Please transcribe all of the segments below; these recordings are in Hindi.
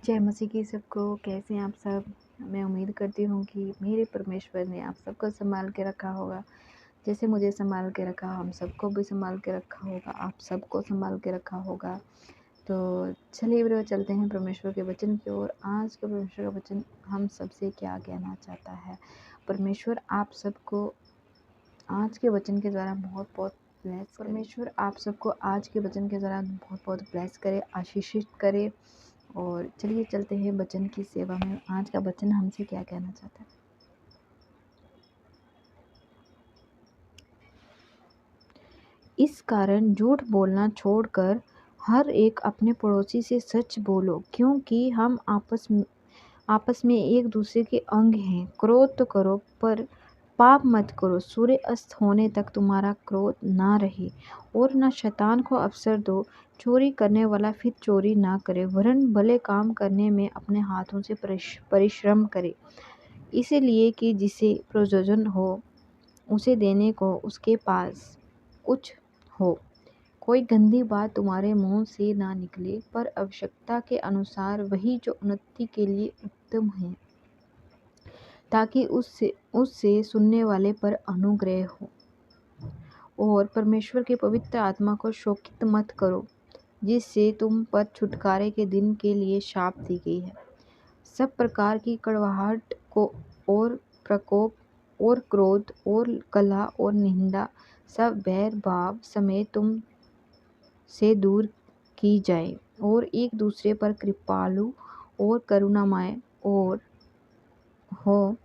जय मसीह की सबको। कैसे हैं आप सब? मैं उम्मीद करती हूँ कि मेरे परमेश्वर ने आप सबको संभाल के रखा होगा। जैसे मुझे संभाल के रखा, हम सबको भी संभाल के रखा होगा, आप सबको संभाल के रखा होगा। तो चलिए ब्रो, चलते हैं परमेश्वर के वचन की ओर। आज का परमेश्वर का वचन हम सबसे क्या कहना चाहता है? परमेश्वर आप सबको आज के वचन के द्वारा बहुत बहुत ब्लेस करे। परमेश्वर आप सबको आज के वचन के द्वारा बहुत बहुत ब्लेस करे, आशीषित करे। और चलिए चलते हैं वचन की सेवा में। आज का वचन हमसे क्या कहना चाहता है? इस कारण झूठ बोलना छोड़कर हर एक अपने पड़ोसी से सच बोलो, क्योंकि हम आपस में एक दूसरे के अंग हैं। क्रोध तो करो पर पाप मत करो। सूर्य अस्त होने तक तुम्हारा क्रोध ना रहे और न शैतान को अवसर दो। चोरी करने वाला फिर चोरी ना करे, वरन भले काम करने में अपने हाथों से परिश्रम करे, इसलिए कि जिसे प्रयोजन हो उसे देने को उसके पास कुछ हो। कोई गंदी बात तुम्हारे मुंह से ना निकले, पर आवश्यकता के अनुसार वही जो उन्नति के लिए उत्तम है, ताकि उससे सुनने वाले पर अनुग्रह हो। और परमेश्वर के पवित्र आत्मा को शोकित मत करो, जिससे तुम पर छुटकारे के दिन के लिए शाप दी गई है। सब प्रकार की कड़वाहट को और प्रकोप और क्रोध और कलह और निंदा, सब बैर भाव समेत तुम से दूर की जाए, और एक दूसरे पर कृपालु और करुणामय हो।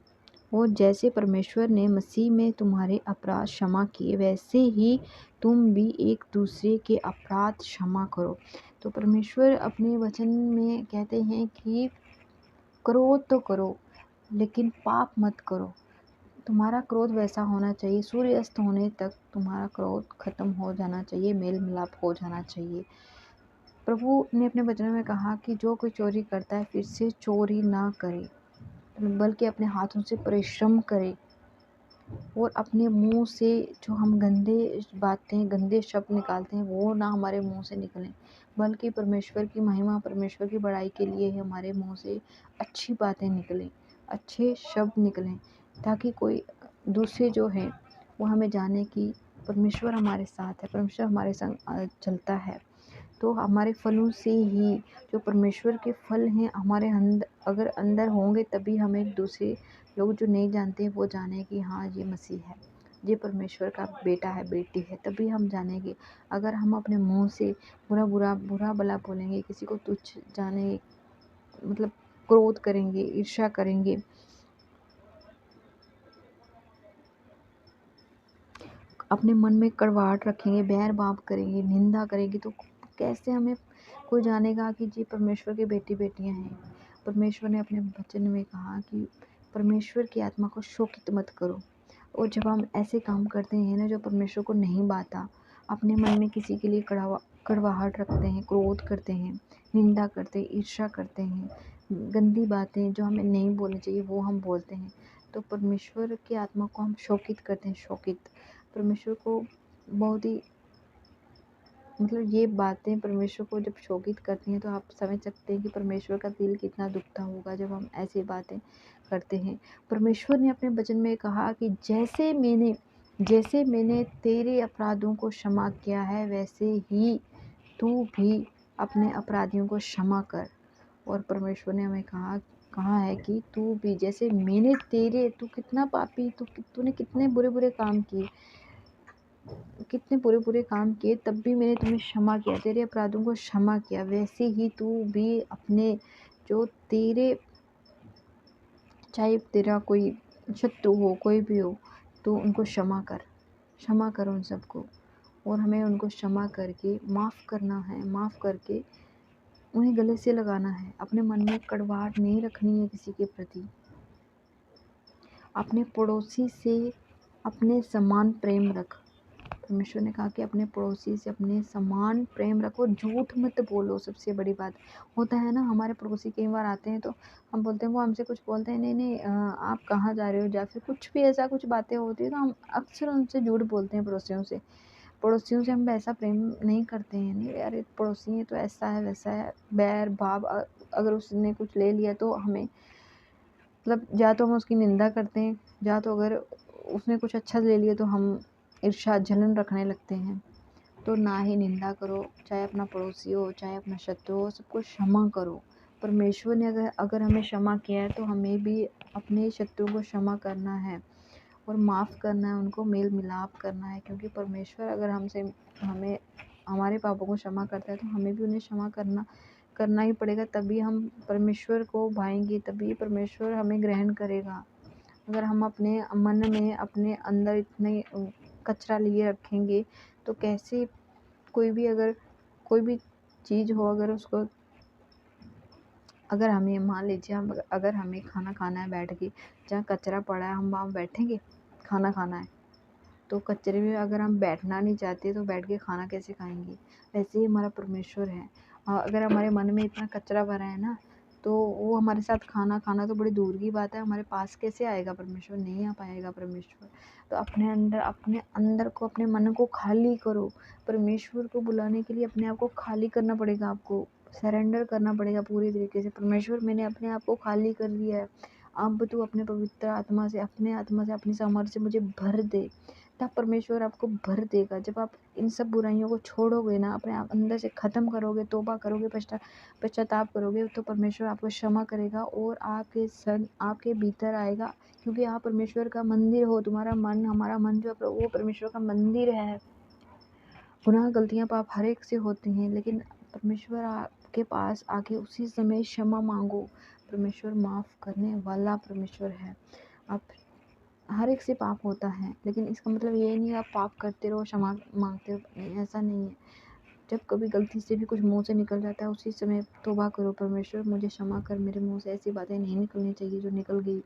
और जैसे परमेश्वर ने मसीह में तुम्हारे अपराध क्षमा किए, वैसे ही तुम भी एक दूसरे के अपराध क्षमा करो। तो परमेश्वर अपने वचन में कहते हैं कि क्रोध तो करो लेकिन पाप मत करो। तुम्हारा क्रोध वैसा होना चाहिए, सूर्य अस्त होने तक तुम्हारा क्रोध खत्म हो जाना चाहिए, मेल मिलाप हो जाना चाहिए। प्रभु ने अपने वचन में कहा कि जो कोई चोरी करता है फिर से चोरी ना करे, बल्कि अपने हाथों से परिश्रम करे, और अपने मुंह से जो हम गंदे बातें गंदे शब्द निकालते हैं वो ना हमारे मुंह से निकलें, बल्कि परमेश्वर की महिमा परमेश्वर की बड़ाई के लिए ही हमारे मुंह से अच्छी बातें निकलें, अच्छे शब्द निकलें, ताकि कोई दूसरे जो है वो हमें जाने कि परमेश्वर हमारे साथ है, परमेश्वर हमारे संग चलता है। तो हमारे फलों से ही, जो परमेश्वर के फल हैं हमारे अगर अंदर होंगे, तभी हमें दूसरे लोग जो नहीं जानते वो जाने कि हाँ ये मसीह है, ये परमेश्वर का बेटा है, बेटी है, तभी हम जानेंगे। अगर हम अपने मुंह से बुरा भला बोलेंगे, किसी को तुच्छ जाने मतलब क्रोध करेंगे, ईर्ष्या करेंगे, अपने मन में कड़वाहट रखेंगे, बैर बाप करेंगे, निंदा करेंगे, तो कैसे हमें कोई जानेगा कि जी परमेश्वर के बेटी बेटियां हैं। परमेश्वर ने अपने वचन में कहा कि परमेश्वर की आत्मा को शोकित मत करो। और जब हम ऐसे काम करते हैं ना जो परमेश्वर को नहीं भाता, अपने मन में किसी के लिए कड़वाहट रखते हैं, क्रोध करते हैं, निंदा करते हैं, ईर्ष्या करते हैं, गंदी बातें जो हमें नहीं बोलनी चाहिए वो हम बोलते हैं, तो परमेश्वर की आत्मा को हम शोकित करते हैं। शोकित परमेश्वर को बहुत ही ये बातें परमेश्वर को जब शोकित करती हैं, तो आप समझ सकते हैं कि परमेश्वर का दिल कितना दुखता होगा जब हम ऐसी बातें करते हैं। परमेश्वर ने अपने वचन में कहा कि जैसे मैंने तेरे अपराधों को क्षमा किया है, वैसे ही तू भी अपने अपराधियों को क्षमा कर। और परमेश्वर ने हमें कहा है कि तू भी जैसे मैंने तू कितना पापी, तूने कितने बुरे बुरे काम किए, कितने बुरे बुरे काम किए, तब भी मैंने तुम्हें क्षमा किया, तेरे अपराधों को क्षमा किया, वैसे ही तू भी अपने जो तेरे, चाहे तेरा कोई शत्रु हो, कोई भी हो, तो उनको क्षमा कर उन सबको। और हमें उनको क्षमा करके माफ़ करना है, माफ़ करके उन्हें गले से लगाना है। अपने मन में कड़वाहट नहीं रखनी है किसी के प्रति। अपने पड़ोसी से अपने समान प्रेम रख। परमेश्वर ने कहा कि अपने पड़ोसी से अपने समान प्रेम रखो, झूठ मत बोलो। सबसे बड़ी बात होता है ना, हमारे पड़ोसी कई बार आते हैं तो हम बोलते हैं, वो हमसे कुछ बोलते हैं, नहीं नहीं आप कहाँ जा रहे हो, या फिर कुछ भी ऐसा कुछ बातें होती है, तो हम अक्सर उनसे झूठ बोलते हैं। पड़ोसियों से हम वैसा प्रेम नहीं करते हैं। नहीं, अरे पड़ोसी है तो ऐसा है वैसा है, बैर भाव अगर उसने कुछ ले लिया तो हमें मतलब या तो हम उसकी निंदा करते हैं, या तो अगर उसने कुछ अच्छा ले लिया तो हम ईर्ष्या जलन रखने लगते हैं। तो ना ही निंदा करो, चाहे अपना पड़ोसी हो, चाहे अपना शत्रु हो, सबको क्षमा करो। परमेश्वर ने अगर अगर हमें क्षमा किया है तो हमें भी अपने शत्रु को क्षमा करना है और माफ़ करना है, उनको मेल मिलाप करना है, क्योंकि परमेश्वर अगर हमें हमारे पापों को क्षमा करता है तो हमें भी उन्हें क्षमा करना ही पड़ेगा। तभी हम परमेश्वर को भाएंगे, तभी परमेश्वर हमें ग्रहण करेगा। अगर हम अपने मन में अपने अंदर इतने कचरा लिए रखेंगे तो कैसे कोई भी चीज़ हो, अगर हमें मान लीजिए हम अगर हमें खाना खाना है बैठ के, जहाँ कचरा पड़ा है हम वहाँ बैठेंगे, खाना खाना है तो कचरे में अगर हम बैठना नहीं चाहते तो बैठ के खाना कैसे खाएंगे। वैसे ही हमारा परमेश्वर है। अगर हमारे मन में इतना कचरा भरा है ना, तो वो हमारे साथ खाना खाना तो बड़ी दूर की बात है, हमारे पास कैसे आएगा परमेश्वर, नहीं आ पाएगा परमेश्वर। तो अपने अंदर को, अपने मन को खाली करो। परमेश्वर को बुलाने के लिए अपने आप को खाली करना पड़ेगा, आपको सरेंडर करना पड़ेगा पूरी तरीके से। परमेश्वर, मैंने अपने आप को खाली कर दिया है, अब तू अपने पवित्र आत्मा से, अपनी सामर्थ्य से मुझे भर दे। तब परमेश्वर आपको भर देगा। जब आप इन सब बुराइयों को छोड़ोगे ना, अपने आप अंदर से ख़त्म करोगे, तौबा करोगे, पश्चाताप करोगे, तो परमेश्वर आपको क्षमा करेगा और आपके भीतर आएगा, क्योंकि आप परमेश्वर का मंदिर हो। तुम्हारा मन, हमारा मन जो है वो परमेश्वर का मंदिर है। गुनाह, गलतियाँ, पाप हर एक से होते हैं, लेकिन परमेश्वर आपके पास आके उसी समय क्षमा मांगो। परमेश्वर माफ़ करने वाला परमेश्वर है। आप हर एक से पाप होता है, लेकिन इसका मतलब ये नहीं है आप पाप करते रहो, क्षमा मांगते रहो, नहीं, ऐसा नहीं है। जब कभी गलती से भी कुछ मुंह से निकल जाता है, उसी समय तौबा करो, परमेश्वर मुझे क्षमा कर, मेरे मुंह से ऐसी बातें नहीं निकलनी चाहिए जो निकल गई,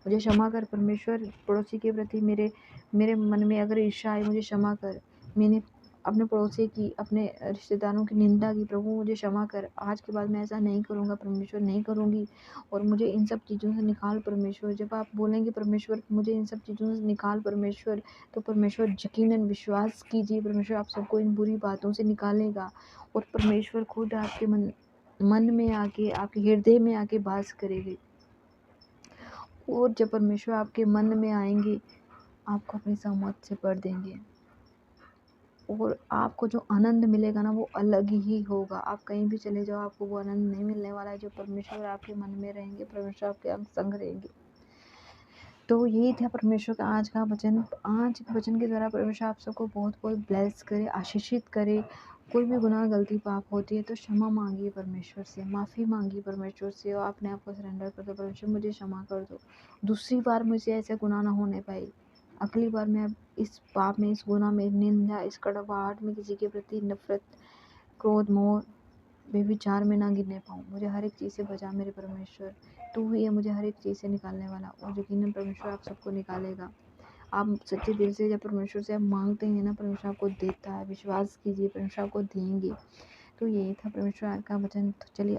मुझे क्षमा कर। परमेश्वर, पड़ोसी के प्रति मेरे मन में अगर ईर्ष्या आई, मुझे क्षमा कर। मैंने अपने पड़ोसी की, अपने रिश्तेदारों की निंदा की, प्रभु मुझे क्षमा कर। आज के बाद मैं ऐसा नहीं करूँगा परमेश्वर, नहीं करूँगी, और मुझे इन सब चीज़ों से निकाल परमेश्वर। जब आप बोलेंगे परमेश्वर मुझे इन सब चीज़ों से निकाल परमेश्वर, तो परमेश्वर यकीनन, विश्वास कीजिए, परमेश्वर आप सबको इन बुरी बातों से निकालेगा, और परमेश्वर खुद आपके मन में आके, आपके हृदय में आके वास करेगी। और जब परमेश्वर आपके मन में आएंगे, आपको अपनी सामर्थ से भर देंगे, और आपको जो आनंद मिलेगा ना वो अलग ही होगा। आप कहीं भी चले जाओ, आपको वो आनंद नहीं मिलने वाला है जो परमेश्वर आपके मन में रहेंगे, परमेश्वर आपके अंग संग रहेंगे। तो यही था परमेश्वर का आज का वचन। आज के वचन के द्वारा परमेश्वर आप सबको बहुत बहुत ब्लेस करे, आशीषित करे। कोई भी गुनाह, गलती, पाप होती है तो क्षमा मांगिए परमेश्वर से, माफ़ी मांगिए परमेश्वर से, और अपने आप को सरेंडर कर दो, परमेश्वर मुझे क्षमा कर दो, दूसरी बार मुझे ऐसे गुनाह ना होने पाए, अगली बार मैं अब इस पाप में, इस गुनाह में, निंदा, इस कड़वाहट में, किसी के प्रति नफरत, क्रोध, मोह, बेविचार में ना गिरने पाऊँ। मुझे हर एक चीज़ से बचा मेरे परमेश्वर, तू ही है मुझे हर एक चीज़ से निकालने वाला, और यकीनन परमेश्वर आप सबको निकालेगा। आप सच्चे दिल से जब परमेश्वर से आप मांगते हैं ना, परमेश्वर आपको देता है। विश्वास कीजिए, परमेश्वर आपको देंगे। तो यही था परमेश्वर का वचन। तो चलिए,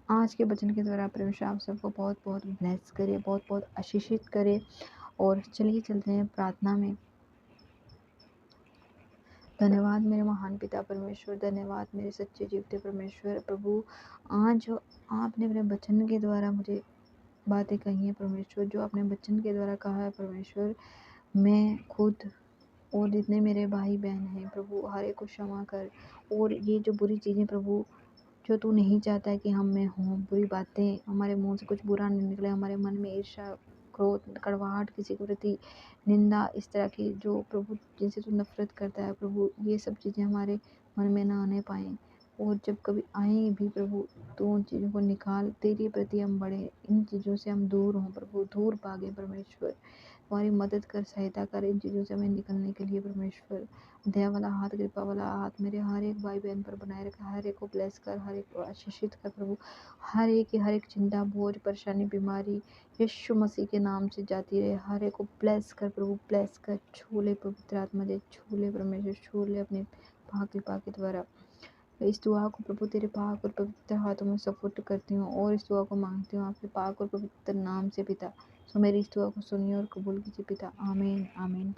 आज के वचन के द्वारा परमेश्वर आप सबको बहुत बहुत ब्लेस करे, बहुत बहुत आशीषित करे। और चलिए चलते हैं प्रार्थना में। धन्यवाद मेरे महान पिता परमेश्वर, धन्यवाद मेरे सच्चे जीवते परमेश्वर। प्रभु, आज जो आपने अपने वचन के द्वारा मुझे बातें कही हैं परमेश्वर, जो आपने वचन के द्वारा कहा है परमेश्वर, मैं खुद और जितने मेरे भाई बहन हैं प्रभु, हर एक को क्षमा कर। और ये जो बुरी चीज़ें प्रभु, जो तू नहीं चाहता है कि हम में हों, बुरी बातें, हमारे मुंह से कुछ बुरा नहीं निकले, हमारे मन में ईर्ष्या, क्रोध, कड़वाहट, किसी के प्रति निंदा, इस तरह की जो प्रभु जिनसे तू नफरत करता है प्रभु, ये सब चीज़ें हमारे मन में ना आने पाएँ। और जब कभी आएँ भी प्रभु, तो उन चीज़ों को निकाल, तेरे प्रति हम बढ़े, इन चीज़ों से हम दूर हों प्रभु, दूर भागे परमेश्वर। हमारी मदद कर, सहायता कर इन चीज़ों से हमें निकलने के लिए परमेश्वर। दया वाला हाथ, कृपा वाला हाथ मेरे हर एक भाई बहन पर बनाए रखा, हर एक को ब्लेस कर, हर एक को आशीषित कर प्रभु। हर एक चिंता, बोझ, परेशानी, बीमारी यीशु मसीह के नाम से जाती रहे। हर एक को ब्लेस कर प्रभु, ब्लेस कर, छू ले पवित्र आत्मा दे, छू ले परमेश्वर, छू ले अपने कृपा के द्वारा। इस दुआ को प्रभु तेरे पाक और पवित्र हाथों में सपुर्द करती हूँ, और इस दुआ को मांगती हूँ आपके पाक और पवित्र नाम से पिता। सो मेरी इस दुआ को सुनिए और कबूल कीजिए पिता। आमीन, आमीन।